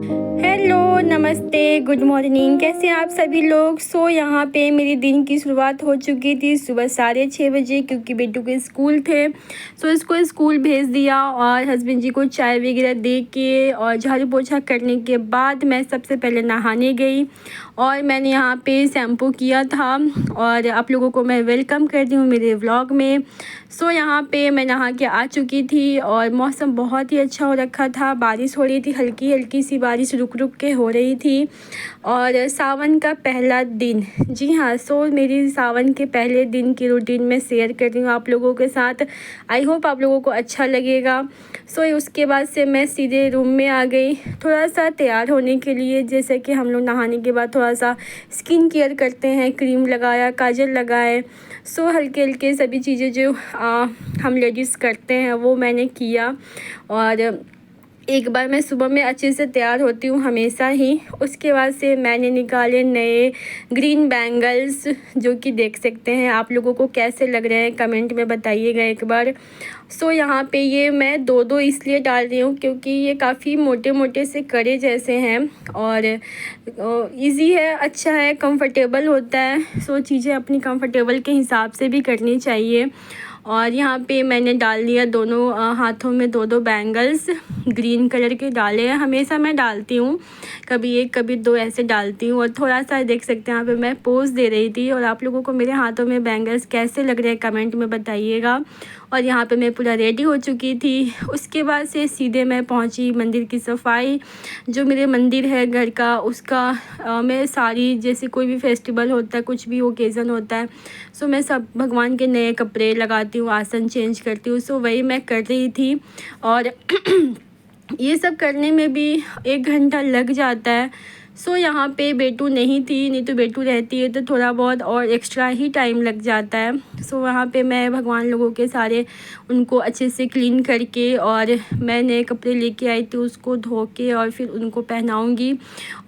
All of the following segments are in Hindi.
हेलो, नमस्ते, गुड मॉर्निंग। कैसे हैं आप सभी लोग। यहाँ पे मेरी दिन की शुरुआत हो चुकी थी सुबह 6:30 बजे, क्योंकि बेटू के स्कूल थे। इसको स्कूल भेज दिया और हस्बैंड जी को चाय वगैरह दे के और झाड़ू पोछा करने के बाद मैं सबसे पहले नहाने गई और मैंने यहाँ पे शैम्पू किया था। और आप लोगों को मैं वेलकम करती हूँ मेरे व्लॉग में। यहाँ पे मैं नहा के आ चुकी थी और मौसम बहुत ही अच्छा हो रखा था। बारिश हो रही थी, हल्की हल्की सी बारिश रुक रुक के हो रही थी। और सावन का पहला दिन, जी हाँ, मेरी सावन के पहले दिन की रूटीन में शेयर कर रही हूँ आप लोगों के साथ। आई होप आप लोगों को अच्छा लगेगा। उसके बाद से मैं सीधे रूम में आ गई थोड़ा सा तैयार होने के लिए। जैसे कि हम लोग नहाने के बाद थोड़ा सा स्किन केयर करते हैं, क्रीम लगाया, काजल लगाए। हल्के हल्के सभी चीज़ें जो हम लेडीज़ करते हैं वो मैंने किया। और एक बार मैं सुबह में अच्छे से तैयार होती हूँ हमेशा ही। उसके बाद से मैंने निकाले नए ग्रीन बैंगल्स, जो कि देख सकते हैं। आप लोगों को कैसे लग रहे हैं कमेंट में बताइएगा एक बार। यहाँ पे ये मैं दो इसलिए डाल रही हूँ क्योंकि ये काफ़ी मोटे मोटे से कड़े जैसे हैं और इजी है, अच्छा है, कंफर्टेबल होता है। चीज़ें अपनी कंफर्टेबल के हिसाब से भी करनी चाहिए। और यहाँ पे मैंने डाल दिया दोनों हाथों में दो बैंगल्स ग्रीन कलर के डाले हैं। हमेशा मैं डालती हूँ, कभी एक कभी दो ऐसे डालती हूँ। और थोड़ा सा देख सकते हैं यहाँ पे मैं पोज दे रही थी। और आप लोगों को मेरे हाथों में बैंगल्स कैसे लग रहे हैं कमेंट में बताइएगा। और यहाँ पे मैं पूरा रेडी हो चुकी थी। उसके बाद से सीधे मैं पहुँची मंदिर की सफाई, जो मेरे मंदिर है घर का, उसका मैं सारी, जैसे कोई भी फेस्टिवल होता है, कुछ भी ओकेज़न होता है, मैं सब भगवान के नए कपड़े लगाती हूँ, आसन चेंज करती हूँ। वही मैं कर रही थी। और ये सब करने में भी 1 घंटा लग जाता है। यहाँ पे बेटू नहीं थी, नहीं तो बेटू रहती है तो थोड़ा बहुत और एक्स्ट्रा ही टाइम लग जाता है। वहाँ पे मैं भगवान लोगों के सारे उनको अच्छे से क्लीन करके और मैं नए कपड़े लेके आई थी, उसको धो के और फिर उनको पहनाऊँगी।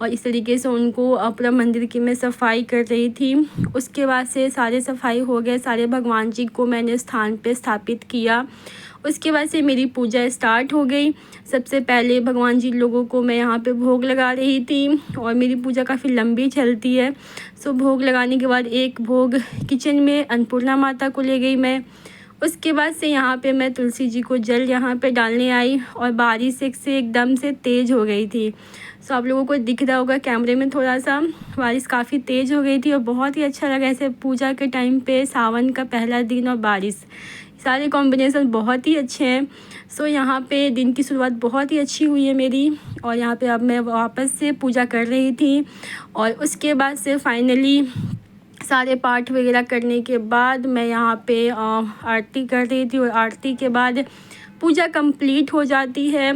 और इस तरीके से उनको अपना मंदिर की मैं सफाई कर रही थी। उसके बाद से सारे सफाई हो गए, सारे भगवान जी को मैंने स्थान पे स्थापित किया। उसके बाद से मेरी पूजा स्टार्ट हो गई। सबसे पहले भगवान जी लोगों को मैं यहाँ पे भोग लगा रही थी और मेरी पूजा काफ़ी लंबी चलती है। भोग लगाने के बाद एक भोग किचन में अन्नपूर्णा माता को ले गई मैं। उसके बाद से यहाँ पे मैं तुलसी जी को जल यहाँ पे डालने आई और बारिश एकदम से तेज़ हो गई थी। आप लोगों को दिख रहा होगा कैमरे में, थोड़ा सा बारिश काफ़ी तेज़ हो गई थी और बहुत ही अच्छा लगा ऐसे पूजा के टाइम पे। सावन का पहला दिन और बारिश, सारे कॉम्बिनेशन बहुत ही अच्छे हैं। यहाँ पे दिन की शुरुआत बहुत ही अच्छी हुई है मेरी। और यहाँ पे अब मैं वापस से पूजा कर रही थी। और उसके बाद से फाइनली सारे पाठ वगैरह करने के बाद मैं यहाँ पे आरती कर रही थी। और आरती के बाद पूजा कंप्लीट हो जाती है।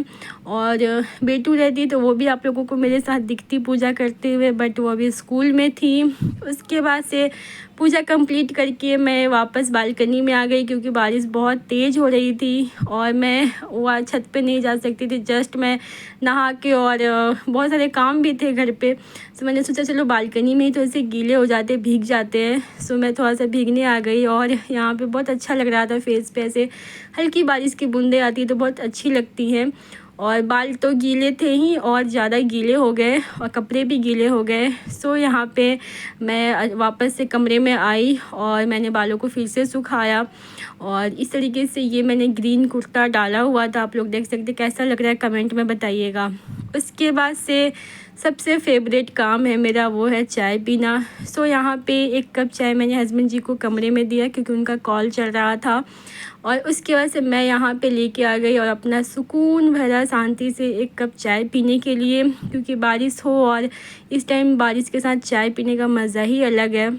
और बेटू रहती तो वो भी आप लोगों को मेरे साथ दिखती पूजा करते हुए, बट वो अभी स्कूल में थी। उसके बाद से पूजा कंप्लीट करके मैं वापस बालकनी में आ गई, क्योंकि बारिश बहुत तेज़ हो रही थी और मैं वो छत पे नहीं जा सकती थी। जस्ट मैं नहा के और बहुत सारे काम भी थे घर पे, मैंने सोचा चलो बालकनी में ही तो ऐसे गीले हो जाते, भीग जाते हैं। मैं थोड़ा सा भीगने आ गई और यहाँ पे बहुत अच्छा लग रहा था। फेस पे ऐसे हल्की बारिश की बूंदें आती है तो बहुत अच्छी लगती हैं। और बाल तो गीले थे ही और ज़्यादा गीले हो गए और कपड़े भी गीले हो गए। यहाँ पे मैं वापस से कमरे में आई और मैंने बालों को फिर से सुखाया। और इस तरीके से ये मैंने ग्रीन कुर्ता डाला हुआ था, आप लोग देख सकते कैसा लग रहा है कमेंट में बताइएगा। उसके बाद से सबसे फेवरेट काम है मेरा, वो है चाय पीना। यहाँ पे 1 कप चाय मैंने हस्बैंड जी को कमरे में दिया, क्योंकि उनका कॉल चल रहा था। और उसके बाद से मैं यहाँ पे लेके आ गई और अपना सुकून भरा शांति से 1 कप चाय पीने के लिए, क्योंकि बारिश हो और इस टाइम बारिश के साथ चाय पीने का मज़ा ही अलग है।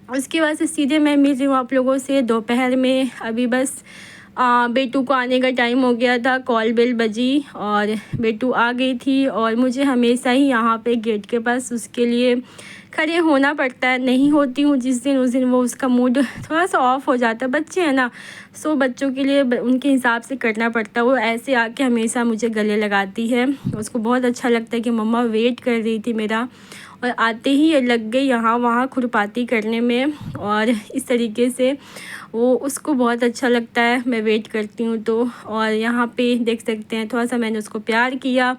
उसके बाद से सीधे मैं मिल रही हूँ आप लोगों से दोपहर में। अभी बस बेटू को आने का टाइम हो गया था, कॉल बेल बजी और बेटू आ गई थी। और मुझे हमेशा ही यहाँ पे गेट के पास उसके लिए खड़े होना पड़ता है। नहीं होती हूँ जिस दिन, उस दिन वो उसका मूड थोड़ा सा ऑफ हो जाता है। बच्चे हैं ना, बच्चों के लिए उनके हिसाब से करना पड़ता है। वो ऐसे आके हमेशा मुझे गले लगाती है, उसको बहुत अच्छा लगता है कि मम्मा वेट कर रही थी मेरा। और आते ही ये लग गई यहाँ वहाँ खुरपाती करने में। और इस तरीके से वो उसको बहुत अच्छा लगता है मैं वेट करती हूँ तो। और यहाँ पे देख सकते हैं थोड़ा सा मैंने उसको प्यार किया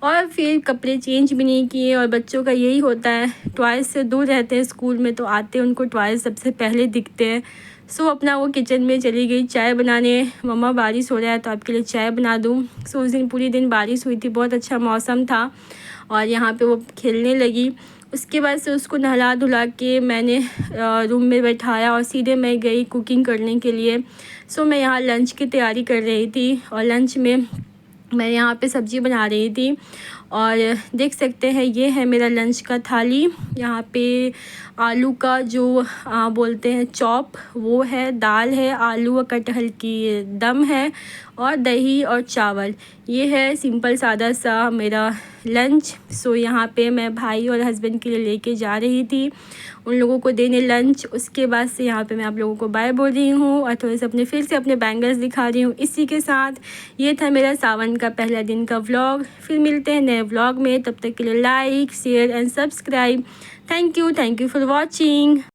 और फिर कपड़े चेंज भी नहीं किए। और बच्चों का यही होता है, टॉयज़ से दूर रहते हैं स्कूल में, तो आते हैं उनको टॉयज़ सबसे पहले दिखते हैं। सो अपना वो किचन में चली गई चाय बनाने। मम्मा बारिश हो रहा है तो आपके लिए चाय बना दूँ। सो उस दिन पूरी दिन बारिश हुई थी, बहुत अच्छा मौसम था और यहाँ पे वो खेलने लगी। उसके बाद से उसको नहला धुला के मैंने रूम में बैठाया और सीधे मैं गई कुकिंग करने के लिए। सो मैं यहाँ लंच की तैयारी कर रही थी और लंच में मैं यहाँ पे सब्ज़ी बना रही थी। और देख सकते हैं ये है मेरा लंच का थाली। यहाँ पे आलू का जो बोलते हैं चॉप वो है, दाल है, आलू और कटहल की दम है और दही और चावल। ये है सिंपल सादा सा मेरा लंच। सो यहाँ पे मैं भाई और हस्बैंड के लिए लेके जा रही थी, उन लोगों को देने लंच। उसके बाद से यहाँ पे मैं आप लोगों को बाय बोल रही हूँ और थोड़े से फिर से अपने बैंगल्स दिखा रही हूँ। इसी के साथ ये था मेरा सावन का पहला दिन का व्लॉग। फिर मिलते हैं नए व्लॉग में, तब तक के लिए like share and subscribe. Thank you for watching.